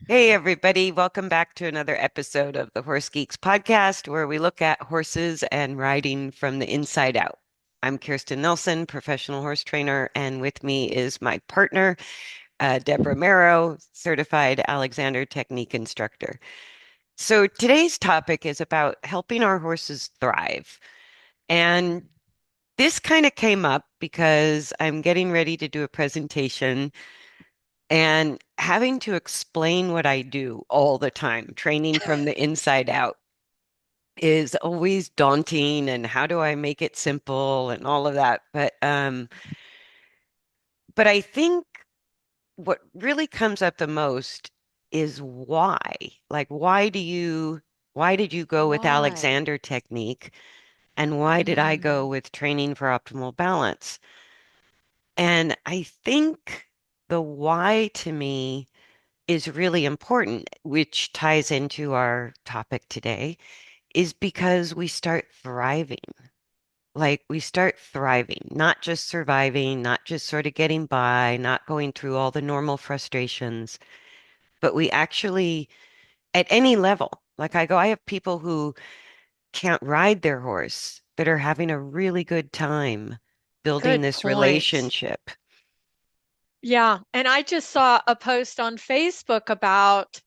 Hey, everybody. Welcome back to another episode of the Horse Geeks podcast, where we look at horses and riding from the inside out. I'm Kirsten Nelsen, professional horse trainer, and with me is my partner, Deborah Romero, certified Alexander Technique instructor. So today's topic is about helping our horses thrive. And this kind of came up because I'm getting ready to do a presentation and having to explain what I do all the time, training from the inside out, is always daunting. And how do I make it simple and all of that? But I think what really comes up the most is why. Like, why did you go with Why? Alexander technique? And why did I go Mm, with training for optimal balance? And I think the why to me is really important, which ties into our topic today, is because we start thriving. Like we start thriving, not just surviving, not just sort of getting by, not going through all the normal frustrations, but we actually, at any level, like I have people who can't ride their horse that are having a really good time building good this point. relationship. Yeah, and I just saw a post on Facebook about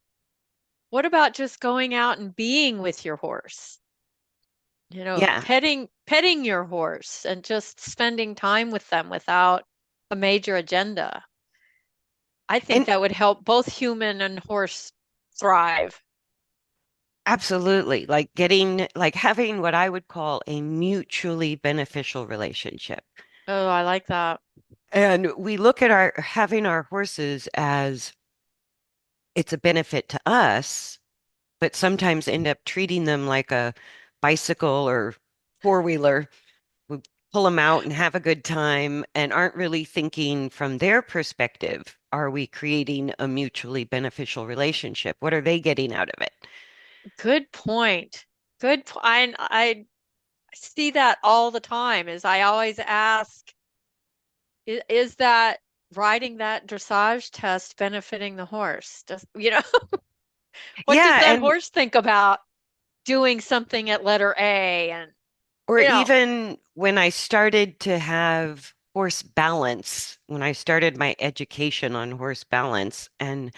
what about just going out and being with your horse? Yeah. Petting your horse and just spending time with them without a major agenda. I think And that would help both human and horse thrive. absolutely. Like like having what I would call a mutually beneficial relationship. Oh, I like that. And we look at our having our horses as it's a benefit to us, but sometimes end up treating them like a bicycle or four-wheeler. We pull them out and have a good time and aren't really thinking from their perspective, are we creating a mutually beneficial relationship? What are they getting out of it? Good point. I see that all the time is I always ask, is that riding that dressage test benefiting the horse? What does Yeah, that and horse think about doing something at letter A? And, or you know, even when I started to have horse balance, when I started my education on horse balance and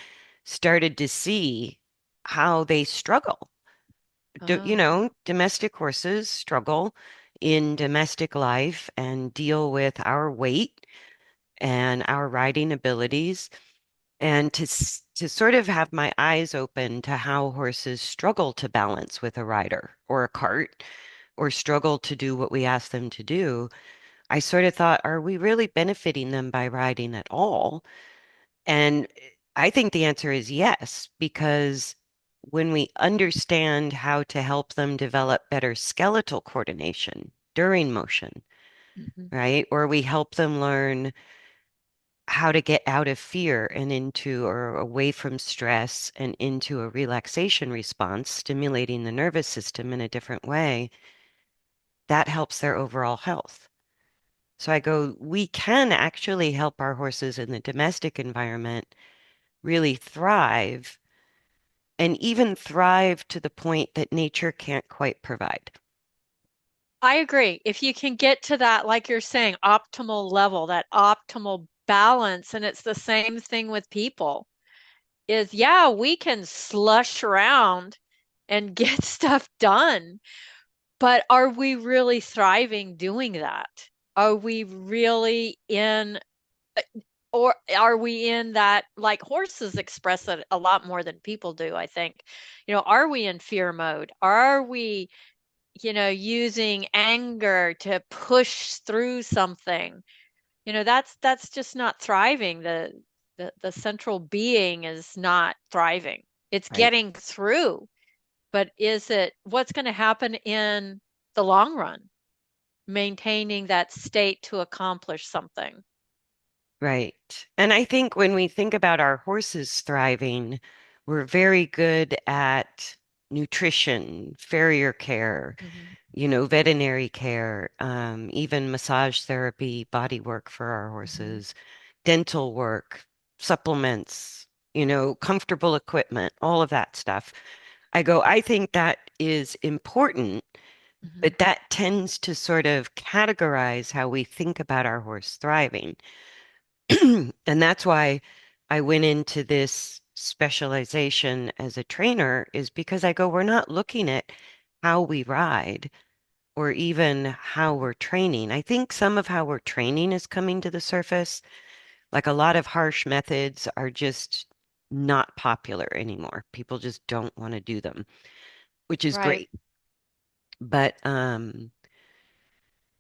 started to see how they struggle. oh, Domestic horses struggle in domestic life and deal with our weight and our riding abilities. And to sort of have my eyes open to how horses struggle to balance with a rider or a cart or struggle to do what we ask them to do, I sort of thought, are we really benefiting them by riding at all? And I think the answer is yes, because when we understand how to help them develop better skeletal coordination during motion, mhm. right? Or we help them learn how to get out of fear and into or away from stress and into a relaxation response, stimulating the nervous system in a different way, that helps their overall health. So I go, we can actually help our horses in the domestic environment really thrive and even thrive to the point that nature can't quite provide. I agree. If you can get to that, like you're saying, optimal level, that optimal balance, and it's the same thing with people, is yeah, we can slush around and get stuff done. But are we really thriving doing that? Are we really in, or are we in that, like horses express it a lot more than people do, I think. Are we in fear mode? Are we, using anger to push through something? That's just not thriving. The central being is not thriving. It's Right. getting through, but what's going to happen in the long run? Maintaining that state to accomplish something. Right. And I think when we think about our horses thriving, we're very good at nutrition, farrier care, Mhm. veterinary care, even massage therapy, body work for our Mhm. horses, dental work, supplements. comfortable equipment, all of that stuff. I go, I think that is important, Mhm. but that tends to sort of categorize how we think about our horse thriving. And that's why I went into this specialization as a trainer, is because I go, we're not looking at how we ride or even how we're training. I think some of how we're training is coming to the surface. Like a lot of harsh methods are just not popular anymore. People just don't want to do them, which is Right. great. But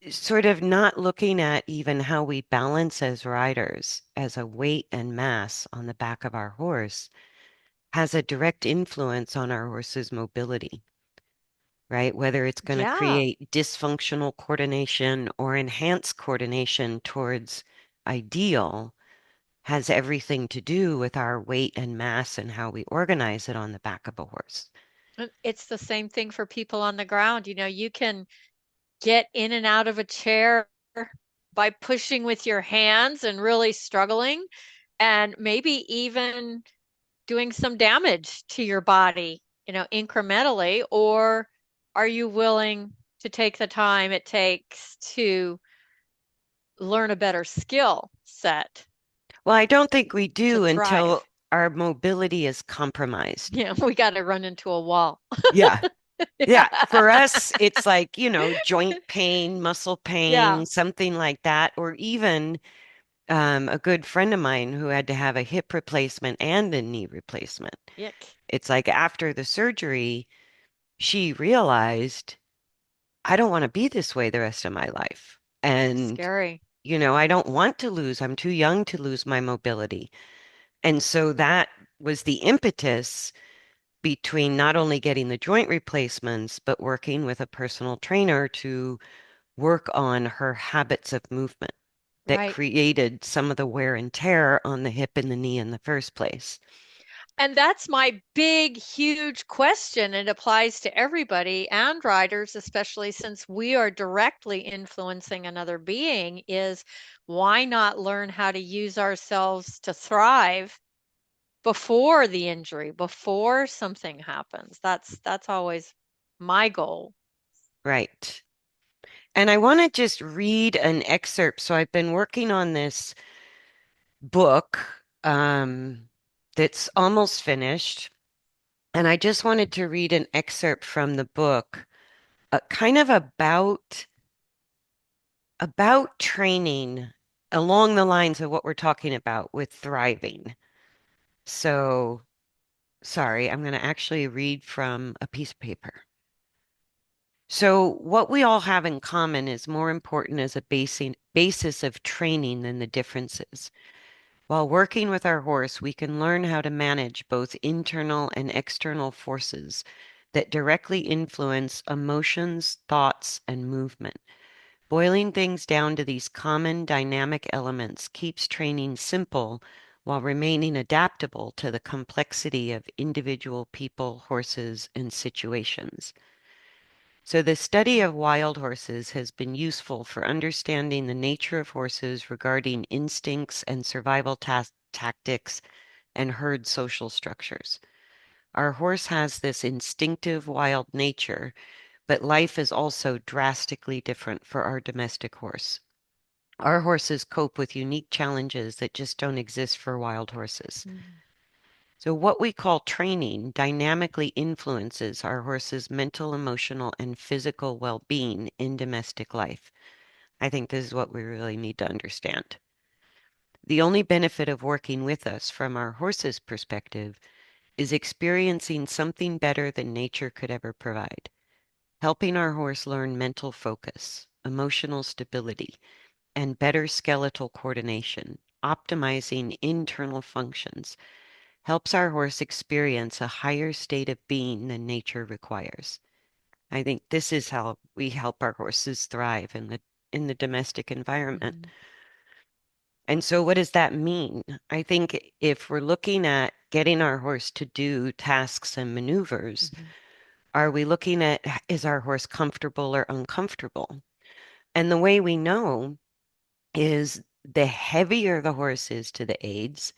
sort of not looking at even how we balance as riders, as a weight and mass on the back of our horse, has a direct influence on our horse's mobility, right? Whether it's going to Yeah. create dysfunctional coordination or enhance coordination towards ideal has everything to do with our weight and mass and how we organize it on the back of a horse. It's the same thing for people on the ground. You can get in and out of a chair by pushing with your hands and really struggling, and maybe even doing some damage to your body, incrementally. Or are you willing to take the time it takes to learn a better skill set Well, I don't think we to do until thrive? our mobility is compromised. Yeah, we got to run into a wall. Yeah. Yeah. For Yeah. us, it's like, joint pain, muscle Yeah. pain, something like that, or even a good friend of mine who had to have a hip replacement and a knee replacement. Ick. It's like after the surgery, she realized, I don't want to be this way the rest of my life. And, Scary. I don't want to lose, I'm too young to lose my mobility. And so that was the impetus between not only getting the joint replacements, but working with a personal trainer to work on her habits of movement that Right. created some of the wear and tear on the hip and the knee in the first place. And that's my big, huge question. It applies to everybody and riders, especially since we are directly influencing another being, is why not learn how to use ourselves to thrive before the injury, before something happens? That's always my goal. Right. And I want to just read an excerpt. So I've been working on this book that's almost finished. And I just wanted to read an excerpt from the book, kind of about training along the lines of what we're talking about with thriving. So, sorry, I'm going to actually read from a piece of paper. So, what we all have in common is more important as a basis of training than the differences. While working with our horse, we can learn how to manage both internal and external forces that directly influence emotions, thoughts, and movement. Boiling things down to these common dynamic elements keeps training simple while remaining adaptable to the complexity of individual people, horses, and situations. So, the study of wild horses has been useful for understanding the nature of horses regarding instincts and survival tactics and herd social structures. Our horse has this instinctive wild nature, but life is also drastically different for our domestic horse. Our horses cope with unique challenges that just don't exist for wild horses. Mhm. So, what we call training dynamically influences our horse's mental, emotional, and physical well being in domestic life. I think this is what we really need to understand. The only benefit of working with us from our horse's perspective is experiencing something better than nature could ever provide, helping our horse learn mental focus, emotional stability, and better skeletal coordination, optimizing internal functions, helps our horse experience a higher state of being than nature requires. I think this is how we help our horses thrive in the domestic environment. Mhm. And so what does that mean? I think if we're looking at getting our horse to do tasks and maneuvers, Mhm. are we looking at is our horse comfortable or uncomfortable? And the way we know is the heavier the horse is to the aids,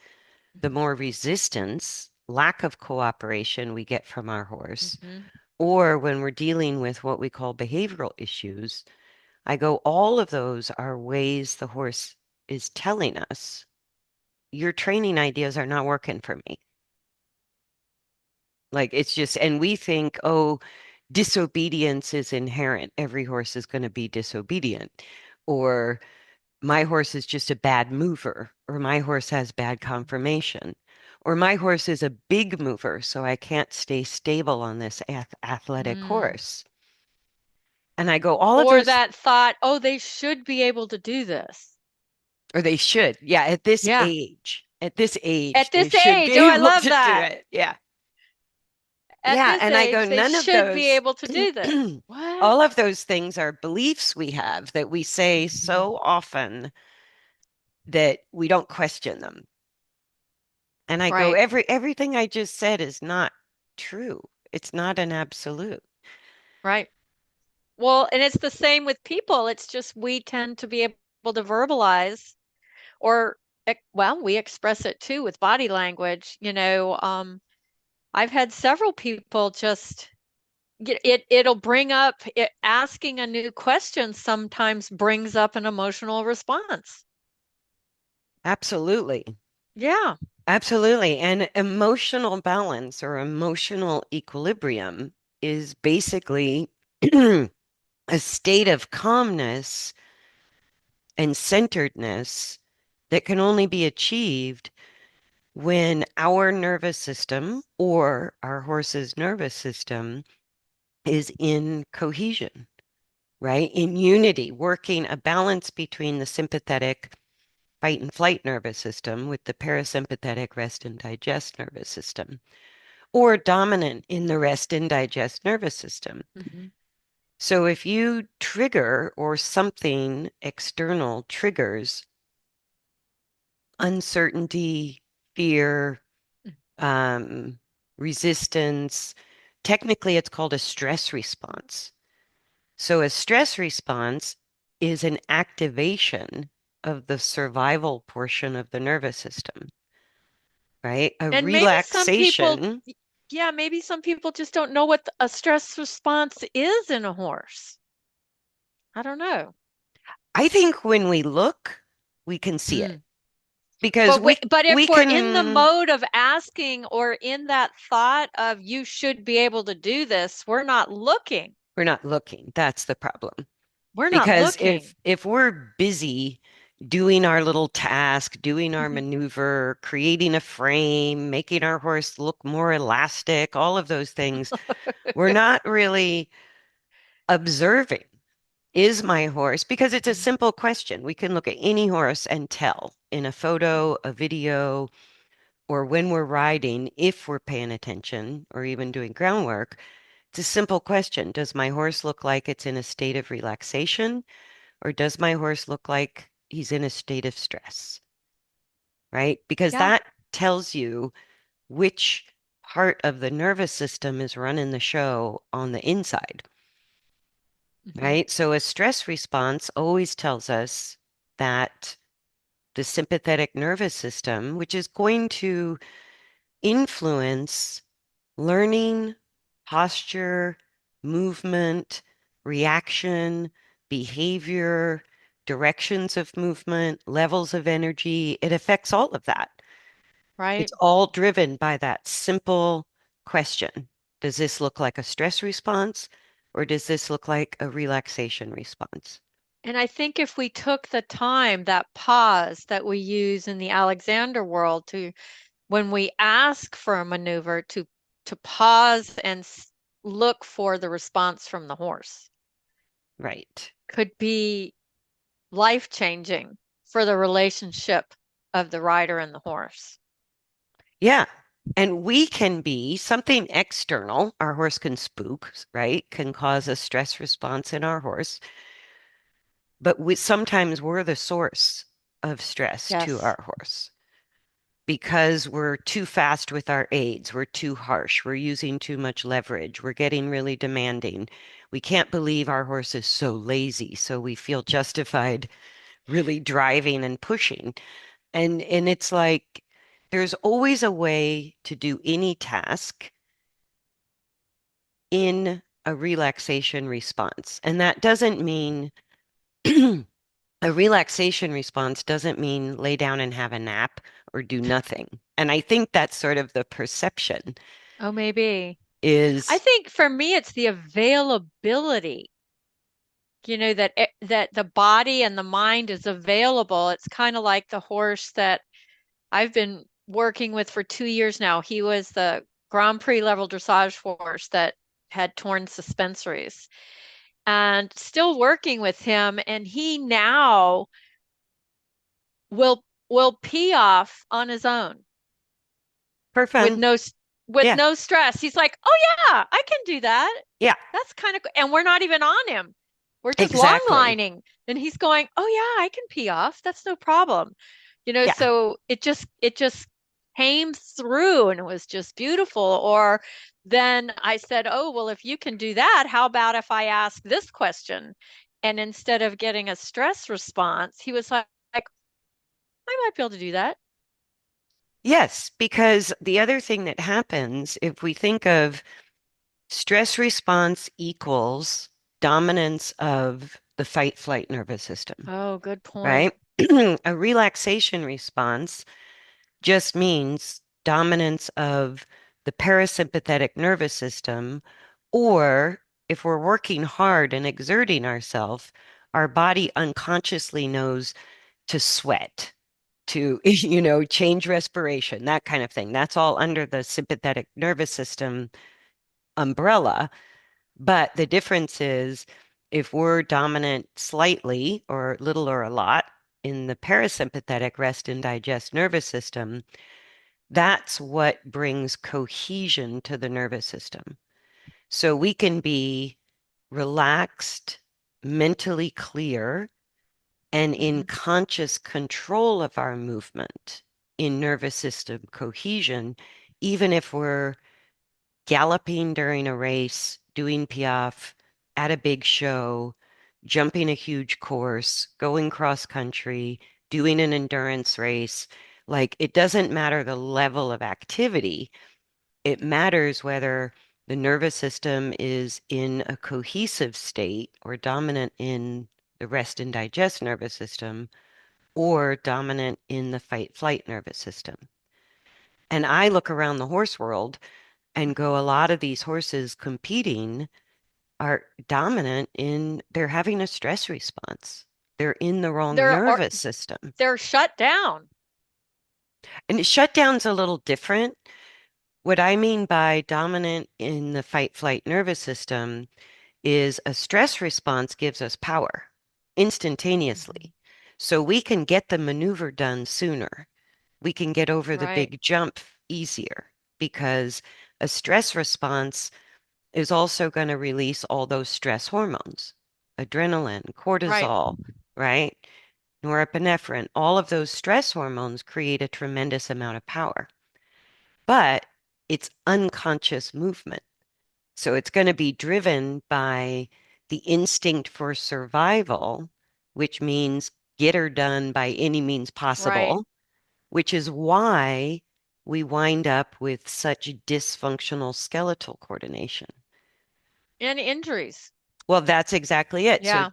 the more resistance, lack of cooperation we get from our horse. Hmm. Or when we're dealing with what we call behavioral issues, I go, all of those are ways the horse is telling us your training ideas are not working for me. Like it's just, and we think, oh, disobedience is inherent. Every horse is going to be disobedient. Or my horse is just a bad mover, or my horse has bad conformation, or my horse is a big mover, so I can't stay stable on this athletic Mm. horse. And I go, all of Or those, that thought, oh, they should be able to do this. or they should, yeah, Yeah. at this age, At they this should age, be oh, I able love to do that. it. Yeah. At Yeah. this And I go, age, they none of should be those, able to do this. What? all of those things are beliefs we have that we say Hmm. so often that we don't question them. And I go, Right, everything I just said is not true. It's not an absolute. right. Well, and it's the same with people. It's just we tend to be able to verbalize or, well, we express it too with body language. I've had several people just it'll bring up asking a new question sometimes brings up an emotional response. Absolutely. Yeah. Absolutely. And emotional balance or emotional equilibrium is basically a state of calmness and centeredness that can only be achieved when our nervous system or our horse's nervous system is in cohesion, right? In unity, working a balance between the sympathetic fight and flight nervous system with the parasympathetic rest and digest nervous system, or dominant in the rest and digest nervous system. Hmm. So if you trigger or something external triggers uncertainty, fear, um, resistance, technically it's called a stress response. So a stress response is an activation of the survival portion of the nervous system, right? A And maybe some people, relaxation. yeah, maybe some people just don't know what a stress response is in a horse. I don't know. I think when we look, we can see it Mm. because But if we we're in the can mode of asking or in that thought of you should be able to do this, we're not looking. we're not looking. That's the problem. We're not Because looking. if we're busy doing our little task, doing our maneuver, creating a frame, making our horse look more elastic, all of those things, we're not really observing. Is my horse? Because it's a simple question. We can look at any horse and tell in a photo, a video, or when we're riding, if we're paying attention or even doing groundwork. It's a simple question. Does my horse look like it's in a state of relaxation? Or does my horse look like he's in a state of stress? Right? Because Yeah. that tells you which part of the nervous system is running the show on the inside. Hmm. Right? So a stress response always tells us that the sympathetic nervous system, which is going to influence learning, posture, movement, reaction, behavior, directions of movement, levels of energy. It affects all of that. It's Right. all driven by that simple question. Does this look like a stress response or does this look like a relaxation response? And I think if we took the time, that pause that we use in the Alexander world to, when we ask for a maneuver, to pause and look for the response from the horse, Right. could be life changing for the relationship of the rider and the horse. Yeah. And we can be something external. Our horse can spook, right? Can cause a stress response in our horse. But sometimes we're the source of stress to Yes. our horse because we're too fast with our aids. We're too harsh. We're using too much leverage. We're getting really demanding. We can't believe our horse is so lazy. So we feel justified really driving and pushing. And it's like there's always a way to do any task in a relaxation response. And that doesn't mean a relaxation response doesn't mean lay down and have a nap or do nothing. And I think that's sort of the perception Oh, maybe. I is think for me, it's the availability, that the body and the mind is available. It's kind of like the horse that I've been working with for 2 years now. He was the Grand Prix level dressage horse that had torn suspensories, and still working with him. And he now will pee off on his own for with fun. with Yeah, no stress. He's like, "Oh yeah, I can do that. yeah, That's kind of and we're not even on him. We're just long exactly. lining." And he's going, "Oh yeah, I can pee off. That's no problem." Yeah. So it just came through and it was just beautiful. Or then I said, "Oh, well, if you can do that, how about if I ask this question?" And instead of getting a stress response, he was like, "I might be able to do that." Yes, because the other thing that happens, if we think of stress response equals dominance of the fight flight nervous system, Oh, good point. right? A relaxation response just means dominance of the parasympathetic nervous system, or if we're working hard and exerting ourselves, our body unconsciously knows to sweat, to, change respiration, that kind of thing. That's all under the sympathetic nervous system umbrella. But the difference is if we're dominant slightly or little or a lot in the parasympathetic rest and digest nervous system, that's what brings cohesion to the nervous system. So we can be relaxed, mentally clear, and in Hmm. conscious control of our movement in nervous system cohesion, even if we're galloping during a race, doing piaffe at a big show, jumping a huge course, going cross country, doing an endurance race. Like it doesn't matter the level of activity. It matters whether the nervous system is in a cohesive state or dominant in the rest and digest nervous system or dominant in the fight flight nervous system. And I look around the horse world and go, a lot of these horses competing are dominant in they're having a stress response. They're in the wrong They're or nervous system. they're shut down. And shutdown's a little different. What I mean by dominant in the fight flight nervous system is a stress response gives us power Mhm. instantaneously. So we can get the maneuver done sooner. We can get over the Right, big jump easier because a stress response is also going to release all those stress hormones, adrenaline, right. cortisol, right? Norepinephrine, all of those stress hormones create a tremendous amount of power, but it's unconscious movement. So it's going to be driven by the instinct for survival, which means get her done by any means Right. possible, which is why we wind up with such dysfunctional skeletal coordination. And injuries. Well, that's exactly it. So,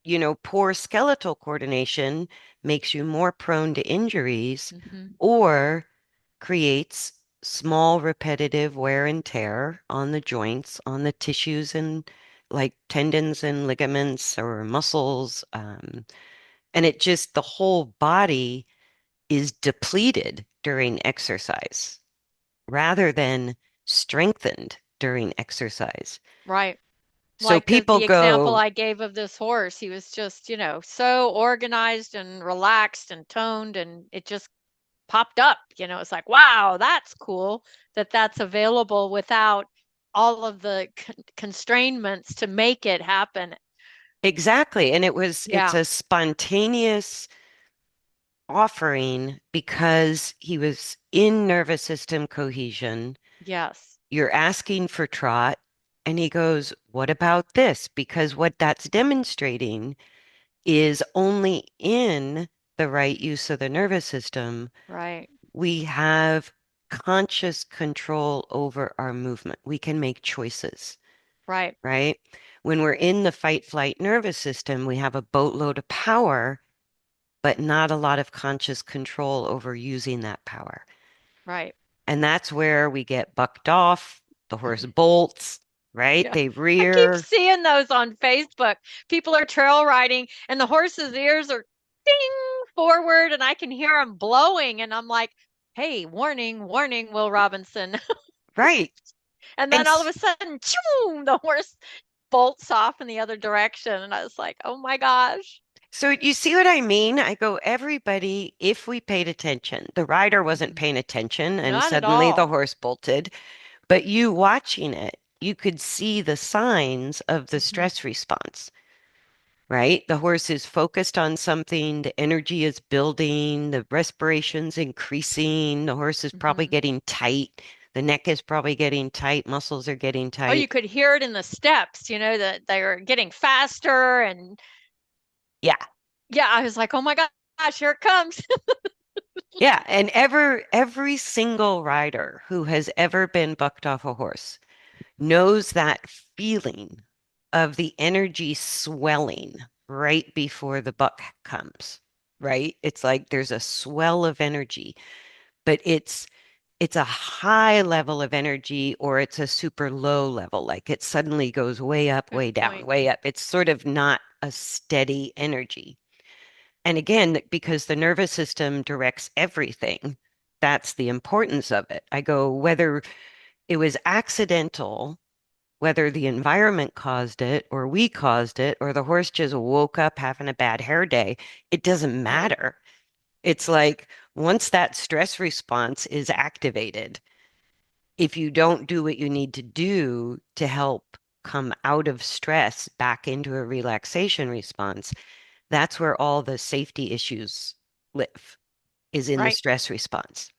Yeah. poor skeletal coordination makes you more prone to injuries Hmm. or creates small repetitive wear and tear on the joints, on the tissues and like tendons and ligaments or muscles. And it just, the whole body is depleted during exercise rather than strengthened during exercise. Right. So Like the people the example go, I gave of this horse, he was just, so organized and relaxed and toned, and it just popped up. It's like, wow, that's cool that that's available without all of the constraints to make it happen. exactly. And it's Yeah. a spontaneous offering because he was in nervous system cohesion. Yes. You're asking for trot. And he goes, what about this? Because what that's demonstrating is only in the right use of the nervous system Right. we have conscious control over our movement. We can make choices, Right. right? When we're in the fight flight nervous system, we have a boatload of power, but not a lot of conscious control over using that power. Right. And that's where we get bucked off, the horse bolts, right? Yeah. They I keep rear. seeing those on Facebook. People are trail riding and the horse's ears are ding forward and I can hear them blowing. And I'm like, hey, warning, warning, Will Robinson. Right. And And then all of a sudden, choom, the horse bolts off in the other direction. And I was like, oh my gosh. so you see what I mean? I go, everybody, if we paid attention, the rider wasn't Mhm. paying attention and Not at suddenly the all. horse bolted, but you watching it, you could see the signs of the Mhm. stress response, right? The horse is focused on something, the energy is building, the respiration's increasing, the horse is probably Mhm. getting tight, the neck is probably getting tight, muscles are getting Oh, you tight. could hear it in the steps, that they were getting faster. And Yeah. yeah, I was like, oh my gosh, here it comes. Yeah, and every single rider who has ever been bucked off a horse knows that feeling of the energy swelling right before the buck comes, right? It's like there's a swell of energy, but it's a high level of energy or it's a super low level, like it suddenly goes way up, Good way down, point. way up. It's sort of not a steady energy. And again, because the nervous system directs everything, that's the importance of it. I go, whether it was accidental, whether the environment caused it, or we caused it, or the horse just woke up having a bad hair day, it doesn't Right. matter. It's like once that stress response is activated, if you don't do what you need to do to help come out of stress back into a relaxation response, that's where all the safety issues live, is in the Right. stress response.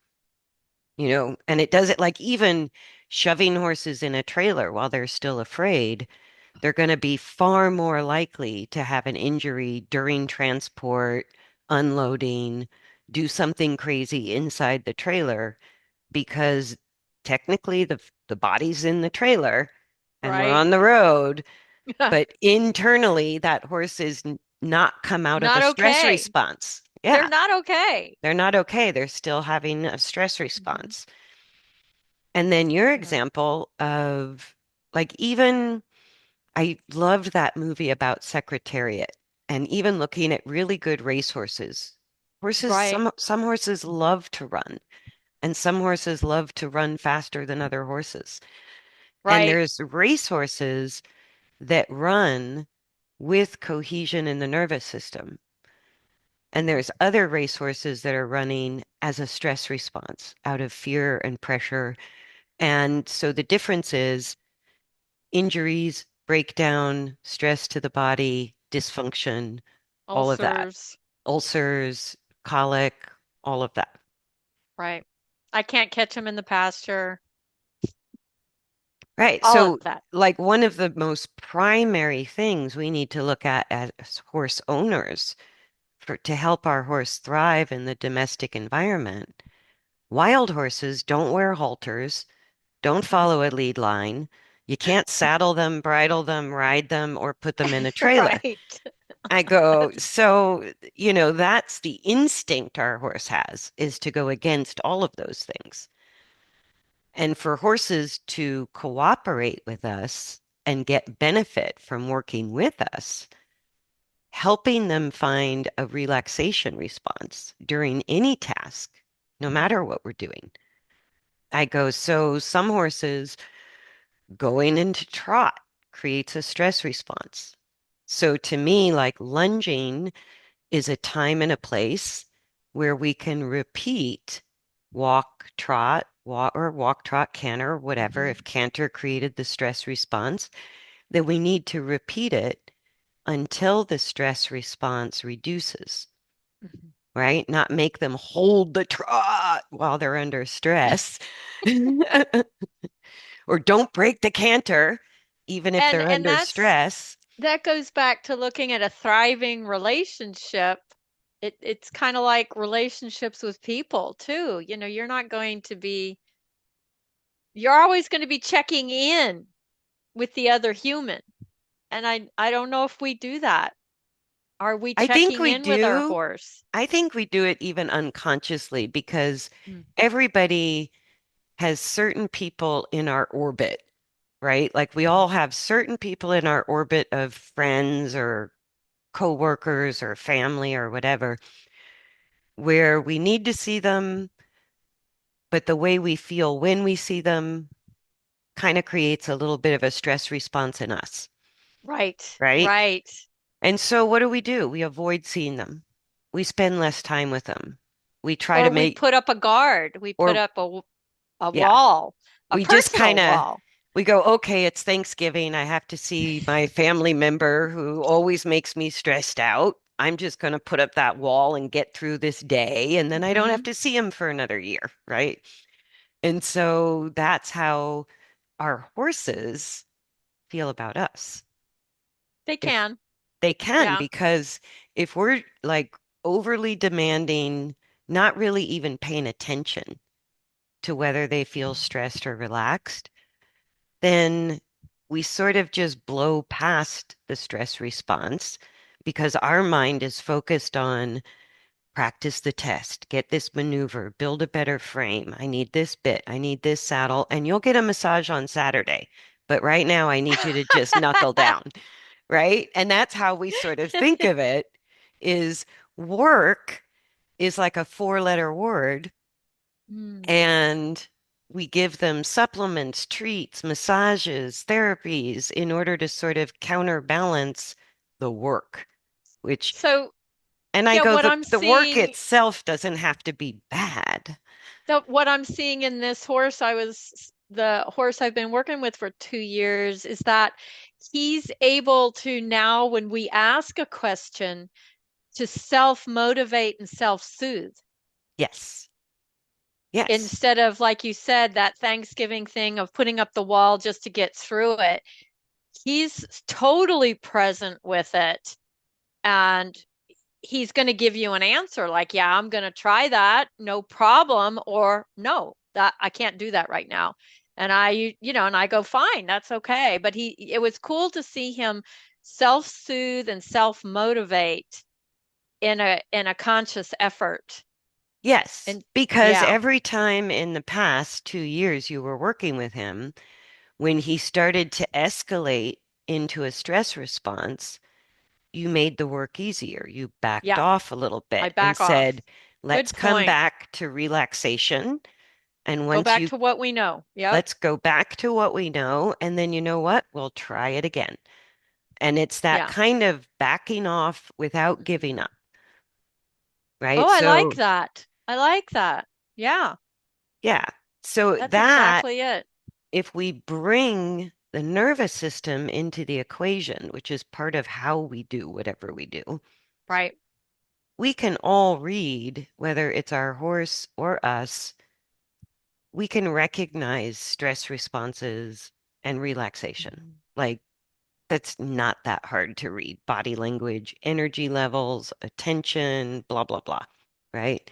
And it does it like even shoving horses in a trailer while they're still afraid, they're going to be far more likely to have an injury during transport, unloading, do something crazy inside the trailer because technically the body's in the trailer and we're Right. on the road, but internally that horse is not come out of a Not stress okay. response. They're Yeah, not okay. they're not okay. They're still having a stress Mhm. response. And then your Yeah. example of like even I loved that movie about Secretariat and even looking at really good racehorses. Horses, Right. some horses love to run, and some horses love to run faster than other horses. And Right. there's racehorses that run with cohesion in the nervous system. And Mhm. there's other racehorses that are running as a stress response out of fear and pressure. And so the difference is injuries, breakdown, stress to the body, dysfunction, all of that. Ulcers. Ulcers, colic, all of that. Right. I can't catch them in the pasture. Right. All of So, that. like, one of the most primary things we need to look at as horse owners to help our horse thrive in the domestic environment. Wild horses don't wear halters, don't follow a lead line. You can't saddle them, bridle them, ride them, or put them in a trailer. Right. I go, so, that's the instinct our horse has is to go against all of those things. And for horses to cooperate with us and get benefit from working with us, helping them find a relaxation response during any task, no Mhm. matter what we're doing. I go, so some horses going into trot creates a stress response. So to me, like lunging is a time and a place where we can repeat walk, trot, walk, trot, canter, whatever. Mhm. If canter created the stress response, then we need to repeat it until the stress response reduces, Mhm. right? Not make them hold the trot while they're under stress. Or don't break the canter, even if And they're under stress. that goes back to looking at a thriving relationship It's kind of like relationships with people too. You're not going to be, you're always going to be checking in with the other human. And I don't know if we do that. Are we I think checking we in with our do. horse? I think we do it even unconsciously because Mm. everybody has certain people in our orbit, right? Like we Mhm. all have certain people in our orbit of friends or coworkers or family or whatever, where we need to see them, but the way we feel when we see them kind of creates a little bit of a stress response in us, Right, right? right. And so what do? We avoid seeing them. We spend less time with them. We try to Or we make, put up a guard. We put or up a yeah, wall, a we just kind personal of wall. we go, okay, it's Thanksgiving. I have to see my family member who always makes me stressed out. I'm just going to put up that wall and get through this day, and then I don't have Hmm. to see him for another year, right? And so that's how our horses feel about us. They If can. they can, Yeah. because if we're like overly demanding, not really even paying attention to whether they feel stressed or relaxed, then we sort of just blow past the stress response because our mind is focused on practice the test, get this maneuver, build a better frame. I need this bit, I need this saddle, and you'll get a massage on Saturday. But right now, I need you to just knuckle down, right? And that's how we sort of think of it is work is like a four-letter word, Mm. and we give them supplements, treats, massages, therapies in order to sort of counterbalance the work, which, So, and I yeah, go, what I'm the work seeing, itself doesn't have to be bad. what I'm seeing in this horse, the horse I've been working with for 2 years, is that he's able to now, when we ask a question, to self-motivate and self-soothe Yes. Yes. instead of, like you said, that Thanksgiving thing of putting up the wall just to get through it. He's totally present with it. And he's going to give you an answer like, yeah, I'm going to try that, no problem, or no, that I can't do that right now. And and I go, fine, that's okay. But it was cool to see him self-soothe and self-motivate in a conscious effort. Yes. And Because yeah, every time in the past 2 years you were working with him, when he started to escalate into a stress response, you made the work easier. You backed yeah, off a little I bit and back said, off. let's Good come point. back to relaxation. And Go once back you, to what we know. Yep. let's go back to what we know. And then you know what? We'll try it again. And it's that Yeah. kind of backing off without Mhm. giving up, right? Oh, I like So, that. I like that. Yeah, yeah. So that's that, exactly it. if we bring the nervous system into the equation, which is part of how we do whatever we do, Right. we can all read, whether it's our horse or us, we can recognize stress responses and relaxation. Mhm. Like, that's not that hard to read. Body language, energy levels, attention, blah, blah, blah. Right.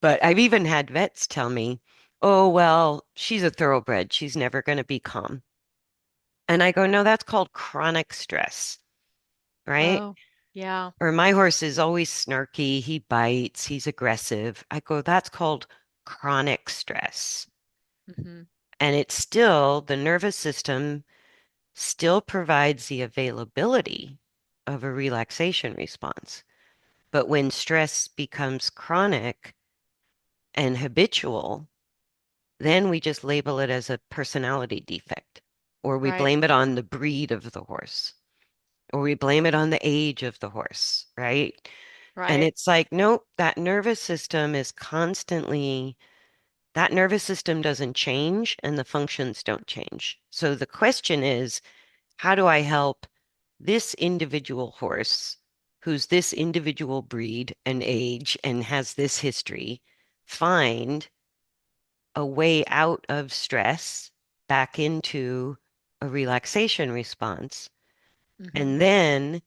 But I've even had vets tell me, oh, well, she's a thoroughbred. She's never going to be calm. And I go, no, that's called chronic stress. Right. Oh, yeah. Or my horse is always snarky. He bites. He's aggressive. I go, that's called chronic stress. Hmm. And it's still, the nervous system still provides the availability of a relaxation response. But when stress becomes chronic and habitual, then we just label it as a personality defect, or we Right. blame it on the breed of the horse, or we blame it on the age of the horse, right? And Right. it's like, nope, that nervous system doesn't change and the functions don't change. So the question is, how do I help this individual horse, who's this individual breed and age and has this history, find a way out of stress back into a relaxation response? Hmm. And then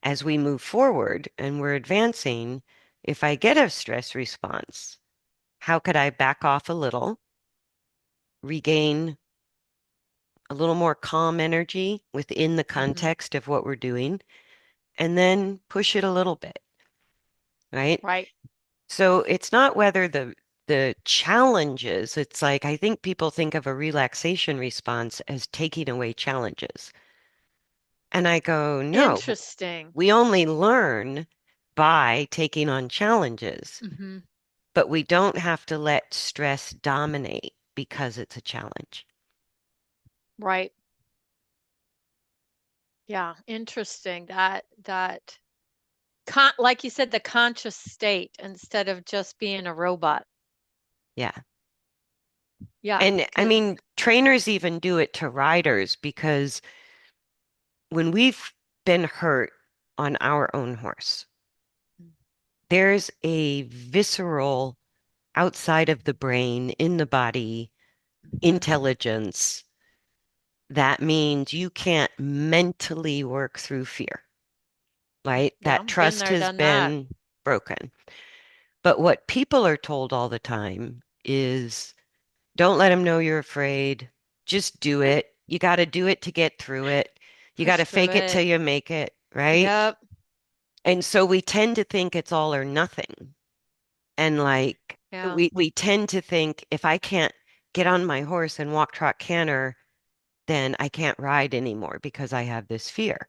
as we move forward and we're advancing, if I get a stress response, how could I back off a little, regain a little more calm energy within the Hmm. context of what we're doing, and then push it a little bit, right? Right. So it's not whether the challenges, it's like I think people think of a relaxation response as taking away challenges. And I go, no, Interesting. we only learn by taking on challenges, Hmm. but we don't have to let stress dominate because it's a challenge. Right. Yeah. Interesting. That like you said, the conscious state instead of just being a robot. Yeah. Yeah. And I 'Cause mean, trainers even do it to riders because when we've been hurt on our own horse, there's a visceral outside of the brain, in the body, Mhm. intelligence. That means you can't mentally work through fear, right? Yeah, That been trust there, has done that. been broken. But what people are told all the time is don't let them know you're afraid. Just do it. You got to do it to get through it. You got to Push through fake it till it. you make it, right? Yep. And so we tend to think it's all or nothing. And like Yeah. we tend to think if I can't get on my horse and walk, trot, canter, then I can't ride anymore because I have this fear.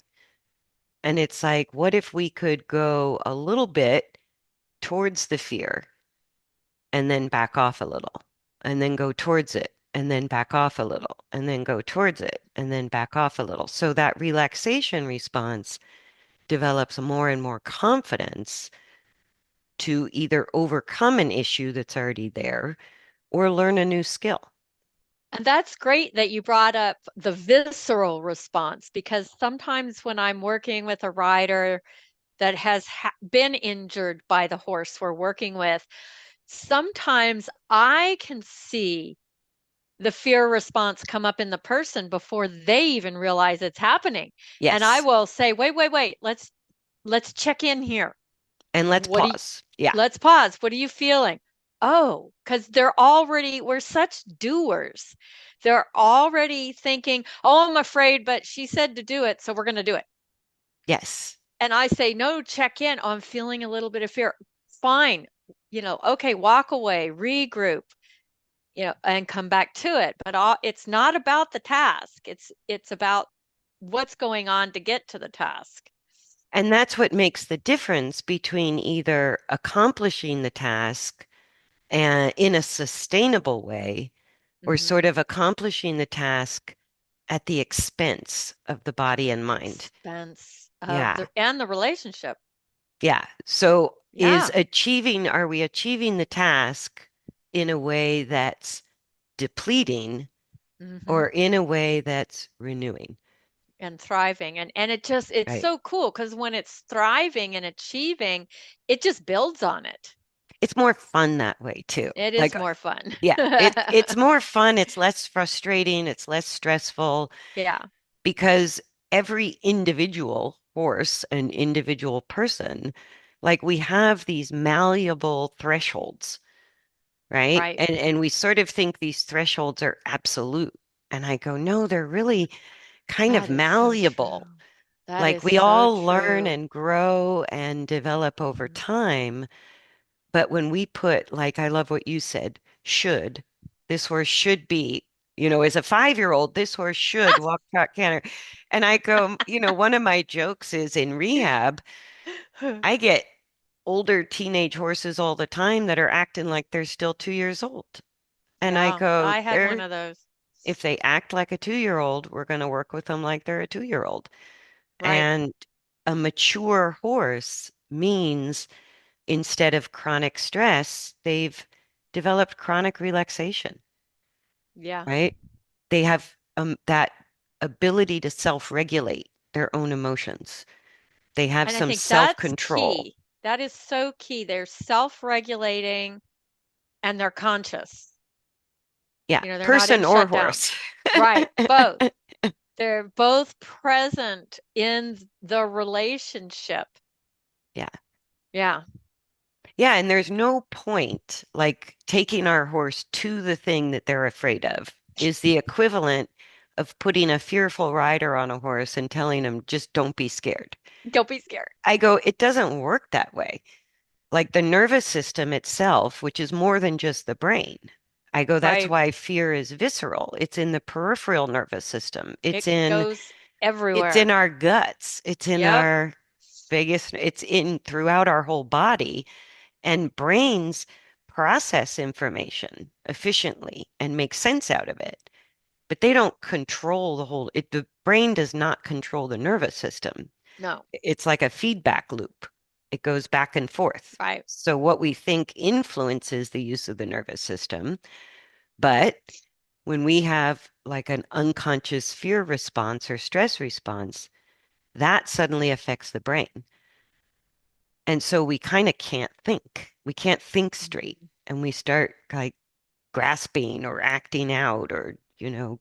And it's like, what if we could go a little bit towards the fear and then back off a little, and then go towards it, and then back off a little, and then go towards it, and then back off a little. So that relaxation response develops more and more confidence to either overcome an issue that's already there or learn a new skill. And that's great that you brought up the visceral response because sometimes when I'm working with a rider that has been injured by the horse we're working with, sometimes I can see the fear response come up in the person before they even realize it's happening. And I Yes. will say, "Wait, wait, wait. Let's check in here. And let's What do you, pause. Yeah. let's pause. What are you feeling?" Oh, because we're such doers. They're already thinking, "Oh, I'm afraid, but she said to do it, so we're going to do it." Yes. And I say, "No, check in. Oh, I'm feeling a little bit of fear." Fine. Okay, walk away, regroup, and come back to it. But it's not about the task. It's about what's going on to get to the task. And that's what makes the difference between either accomplishing the task in a sustainable way or Hmm. sort of accomplishing the task at the expense of the body and mind. Expense of Yeah. the relationship. Yeah. So Yeah. are we achieving the task in a way that's depleting Hmm. or in a way that's renewing? And thriving. And it's Right. so cool because when it's thriving and achieving, it just builds on it. It's more fun that way too. It is Like, more fun. yeah, it's more fun, it's less frustrating, it's less stressful Yeah. because every individual horse, an individual person, like we have these malleable thresholds, right? Right. And we sort of think these thresholds are absolute. And I go, no, they're really kind of That is so malleable. true. That Like is we so all learn true. and grow and develop over Mhm. time. But when we put, like, I love what you said, should, this horse should be, as a 5-year-old, this horse should walk, trot, canter. And I go, one of my jokes is in rehab, I get older teenage horses all the time that are acting like they're still 2 years old. And I Yeah, go, I had one of those. if they act like a 2-year-old, we're going to work with them like they're a 2-year-old. Right. And a mature horse means instead of chronic stress, they've developed chronic relaxation, Yeah. right? They have that ability to self-regulate their own emotions. They have And I some think that's self-control. key. That is so key. They're self-regulating and they're conscious. Yeah, They're not in person or shutdown. horse. Right. Both. They're both present in the relationship. Yeah. Yeah, Yeah, and there's no point like taking our horse to the thing that they're afraid of is the equivalent of putting a fearful rider on a horse and telling them just don't be scared. don't be scared. I go, it doesn't work that way. Like the nervous system itself, which is more than just the brain. I go, that's Right. why fear is visceral. It's in the peripheral nervous system. It goes It's in everywhere. our guts. It's in Yep. our biggest, it's in throughout our whole body. And brains process information efficiently and make sense out of it. But they don't control the brain does not control the nervous system. No. It's like a feedback loop. It goes back and forth. Right. So what we think influences the use of the nervous system, but when we have like an unconscious fear response or stress response, that suddenly affects the brain. And so we kind of can't think. We can't think straight. And we start like grasping or acting out or,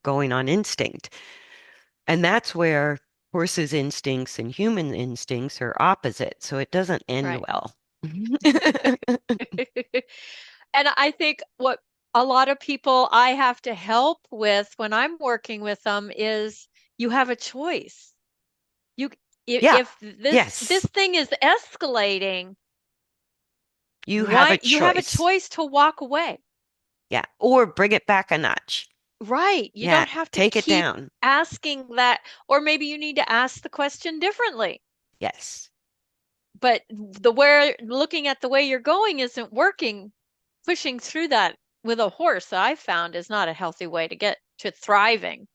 going on instinct. And that's where horses' instincts and human instincts are opposite. So it doesn't end Right. well. And I think what a lot of people I have to help with when I'm working with them is you have a choice. You Yeah. if this Yes. thing is escalating, You have a why you have a choice. choice to walk away. Yeah. Or bring it back a notch. Right. You Yeah. don't have to Take it keep down. asking that, or maybe you need to ask the question differently. Yes. But the where looking at the way you're going isn't working. Pushing through that with a horse, I've found is not a healthy way to get to thriving.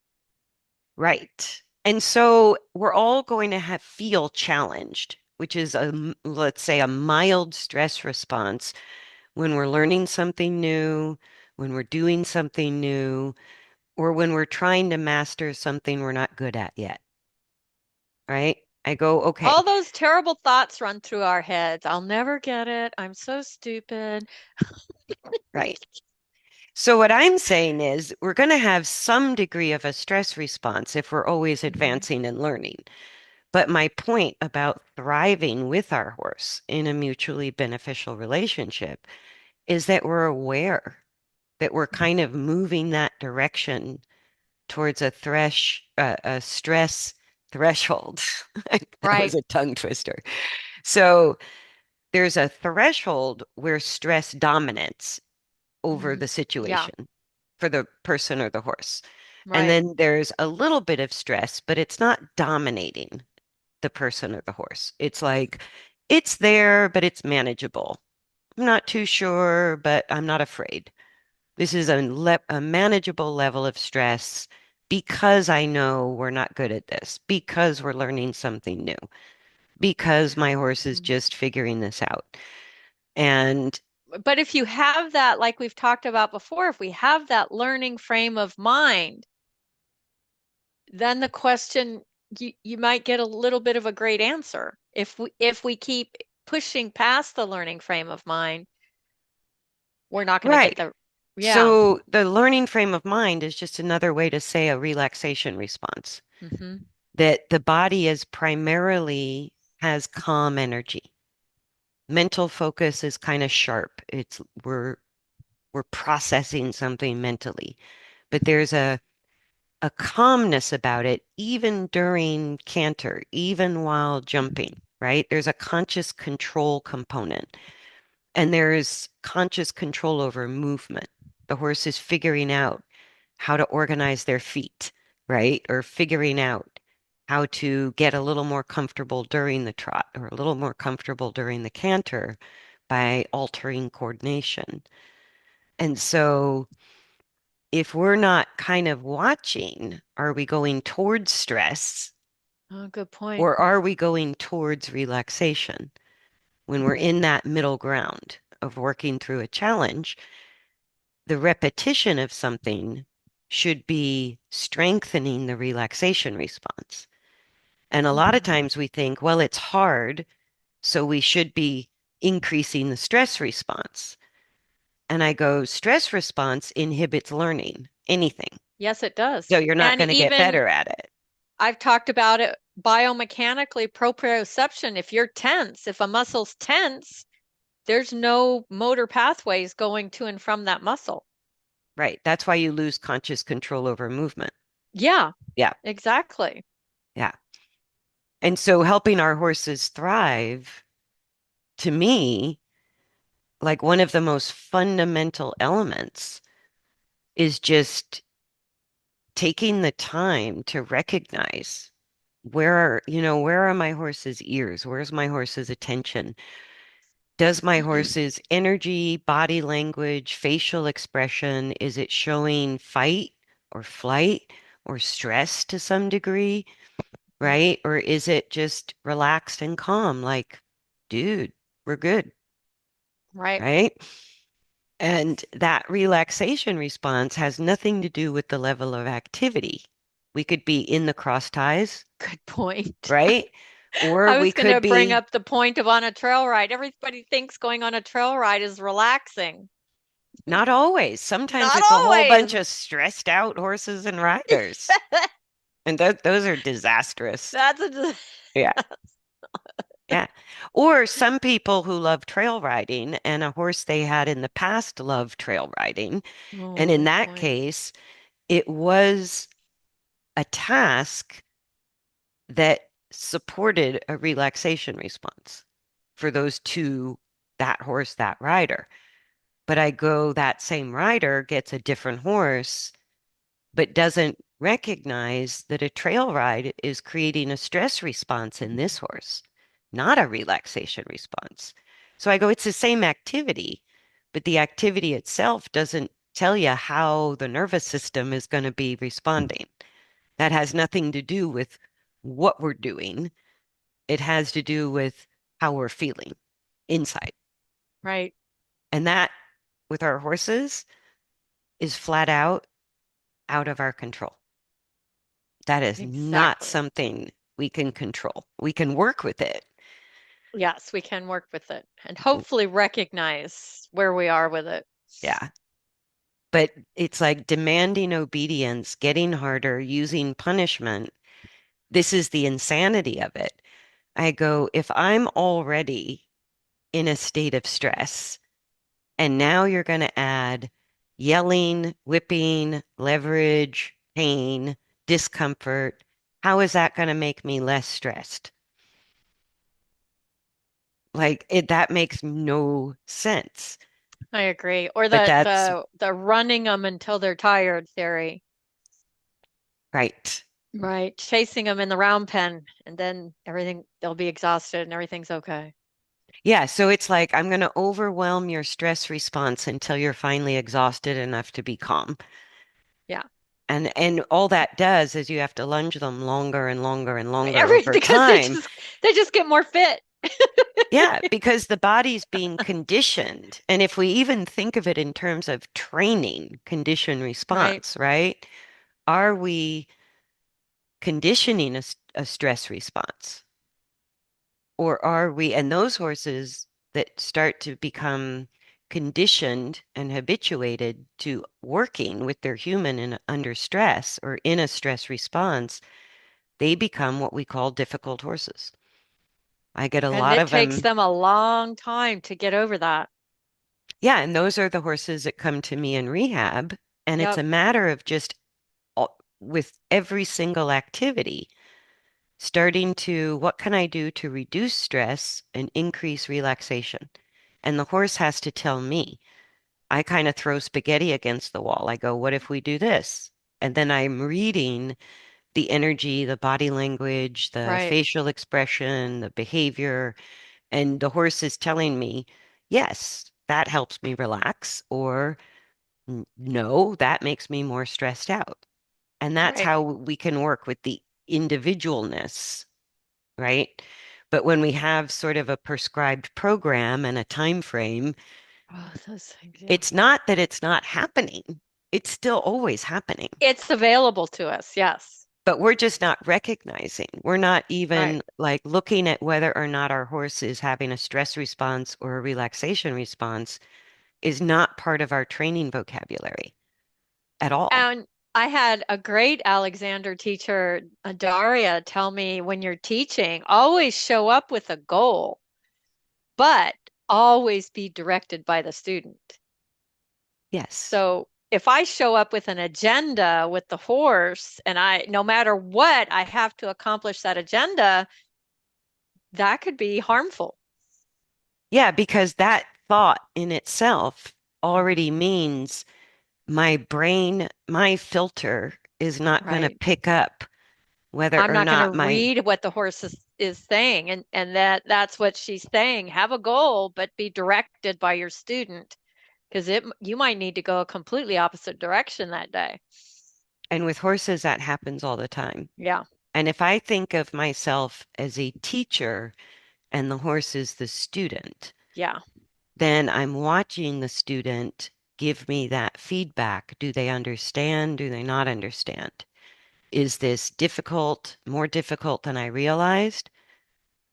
Right. And so we're all going to have feel challenged, which is let's say a mild stress response when we're learning something new, when we're doing something new, or when we're trying to master something we're not good at yet. Right? I go, okay, All those terrible thoughts run through our heads. I'll never get it. I'm so stupid. right. So what I'm saying is we're going to have some degree of a stress response if we're always Mhm. advancing and learning. But my point about thriving with our horse in a mutually beneficial relationship is that we're aware that we're kind of moving that direction towards a stress threshold. That was Right. a tongue twister. So there's a threshold where stress dominates over Mhm. the Yeah. situation for the person or the horse. And Right. then there's a little bit of stress, but it's not dominating the person or the horse. It's like it's there, but it's manageable. I'm not too sure, but I'm not afraid. This is a manageable level of stress because I know we're not good at this, because we're learning something new, because my horse is Mhm. just figuring this out. And But if you have that, like we've talked about before, if we have that learning frame of mind, then the question you might get a little bit of a great answer. If we keep pushing past the learning frame of mind, we're not going to get right. the yeah. So the learning frame of mind is just another way to say a relaxation response, Hmm. that the body is primarily has calm energy. Mental focus is kind of sharp. We're processing something mentally, but there's a calmness about it, even during canter, even while jumping, right? There's a conscious control component, and there's conscious control over movement. The horse is figuring out how to organize their feet, right? Or figuring out how to get a little more comfortable during the trot or a little more comfortable during the canter by altering coordination. And so if we're not kind of watching, are we going towards stress Oh, good point. or are we going towards relaxation? When we're in that middle ground of working through a challenge, the repetition of something should be strengthening the relaxation response. And a lot of Hmm. times we think, well, it's hard, so we should be increasing the stress response. And I go, stress response inhibits learning, anything. Yes, it So does. you're not And going to get even better at it. I've talked about it biomechanically, proprioception. If you're tense, if a muscle's tense, there's no motor pathways going to and from that muscle. Right. That's why you lose conscious control over movement. Yeah, Yeah. exactly. Yeah. And so helping our horses thrive, to me, like one of the most fundamental elements is just taking the time to recognize where are my horse's ears? Where's my horse's attention? Does my horse's energy, body language, facial expression, is it showing fight or flight or stress to some degree, right? Or is it just relaxed and calm, like, dude, we're good, Right. right? And that relaxation response has nothing to do with the level of activity. We could be in the cross ties, Good point. right? Or I we was going to could bring be up the point of on a trail ride. Everybody thinks going on a trail ride is relaxing. not always. Sometimes Not it's a whole bunch always. of stressed out horses and riders. And those are disastrous. That's a Yeah. Yeah. Or some people who love trail riding and a horse they had in the past loved trail riding. Oh, And in good that point. case, it was a task that supported a relaxation response for those two, that horse, that rider. But I go, that same rider gets a different horse, but doesn't recognize that a trail ride is creating a stress response in this horse, not a relaxation response. So I go, it's the same activity, but the activity itself doesn't tell you how the nervous system is going to be responding. That has nothing to do with what we're doing. It has to do with how we're feeling inside. Right. And that, with our horses, is flat out of our control. That is not Exactly. something we can control. We can work with it. Yes, we can work with it and hopefully recognize where we are with it. Yeah. But it's like demanding obedience, getting harder, using punishment. This is the insanity of it. I go, if I'm already in a state of stress, and now you're going to add yelling, whipping, leverage, pain, discomfort, how is that going to make me less stressed? Like that makes no sense. I agree. Or But the that's the the running them until they're tired theory. right. Right. Chasing them in the round pen and then everything they'll be exhausted and everything's okay. Yeah, so it's like I'm going to overwhelm your stress response until you're finally exhausted enough to be calm. Yeah. And all that does is you have to lunge them longer and longer and longer Every over because time. they just get more fit. Yeah, because the body's being conditioned. And if we even think of it in terms of training, condition Right. response, right? Are we conditioning a stress response? Or are we, and those horses that start to become conditioned and habituated to working with their human under stress or in a stress response, they become what we call difficult horses. I get a And lot it of takes them. them a long time to get over that. Yeah, and those are the horses that come to me in rehab. And it's Yep. a matter of just with every single activity, starting to what can I do to reduce stress and increase relaxation? And the horse has to tell me. I kind of throw spaghetti against the wall. I go, what if we do this? And then I'm reading the energy, the body language, the Right. facial expression, the behavior, and the horse is telling me, yes, that helps me relax, or no, that makes me more stressed out. And that's Right. how we can work with the individualness, right? But when we have sort of a prescribed program and a time frame, Oh, those things, yeah. it's not that it's not happening. It's still always happening. It's available to us. Yes. But we're just not recognizing. We're not Right. even like looking at whether or not our horse is having a stress response or a relaxation response is not part of our training vocabulary at all. And I had a great Alexander teacher, Daria, tell me when you're teaching, always show up with a goal, but always be directed by the student. Yes. So if I show up with an agenda with the horse and no matter what, I have to accomplish that agenda, that could be harmful. Yeah, because that thought in itself Mhm. already means my brain, my filter is not going to Right. pick up whether I'm or not going to not my, read what the horse is saying. And that's what she's saying. Have a goal, but be directed by your student because it you might need to go a completely opposite direction that day. and with horses, that happens all the time. Yeah. And if I think of myself as a teacher and the horse is the student, Yeah. then I'm watching the student give me that feedback. Do they understand? Do they not understand? Is this difficult, more difficult than I realized?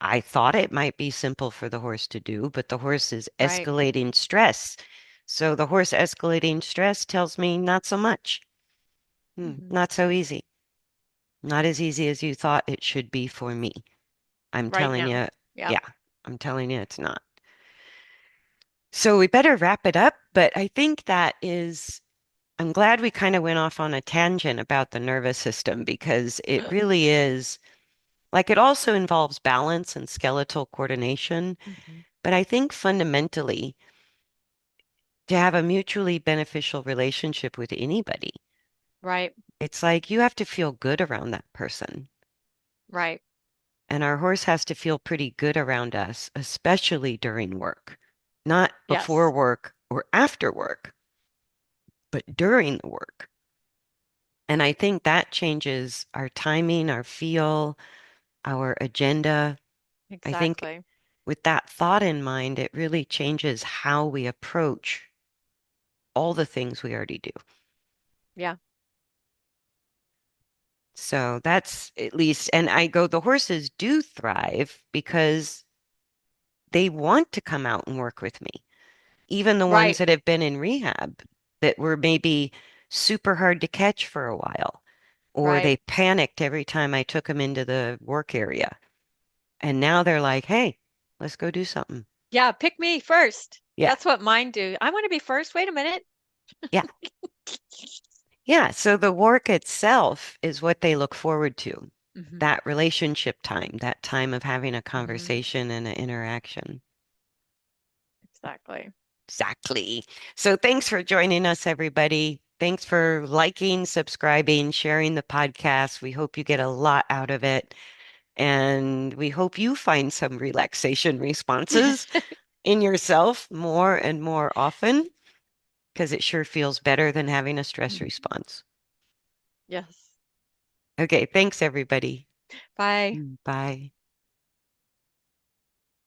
I thought it might be simple for the horse to do, but the horse is Right. escalating stress. So the horse escalating stress tells me not so much. Hmm. Not so easy. Not as easy as you thought it should be for me. I'm Right telling now. you, Yeah. yeah, I'm telling you it's not. So we better wrap it up, but I think I'm glad we kind of went off on a tangent about the nervous system because it really is like it also involves balance and skeletal coordination. Hmm. But I think fundamentally, to have a mutually beneficial relationship with anybody, Right. it's like you have to feel good around that person. Right. And our horse has to feel pretty good around us, especially during work, not before Yes. work or after work, but during the work. And I think that changes our timing, our feel, our agenda. I think Exactly. with that thought in mind, it really changes how we approach all the things we already do. Yeah. So that's at least, and I go, the horses do thrive because they want to come out and work with me. Even the ones Right. that have been in rehab that were maybe super hard to catch for a while, or Right. they panicked every time I took them into the work area. And now they're like, hey, let's go do something. Yeah. Pick me first. Yeah. That's what mine do. I want to be first. Wait a minute. Yeah. Yeah. So the work itself is what they look forward to. Hmm. That relationship time, that time of having a Hmm. conversation and an interaction. Exactly. Exactly. So thanks for joining us, everybody. Thanks for liking, subscribing, sharing the podcast. We hope you get a lot out of it. And we hope you find some relaxation responses in yourself more and more often because it sure feels better than having a stress Mhm. response. Yes. Okay, thanks, everybody. Bye. Bye.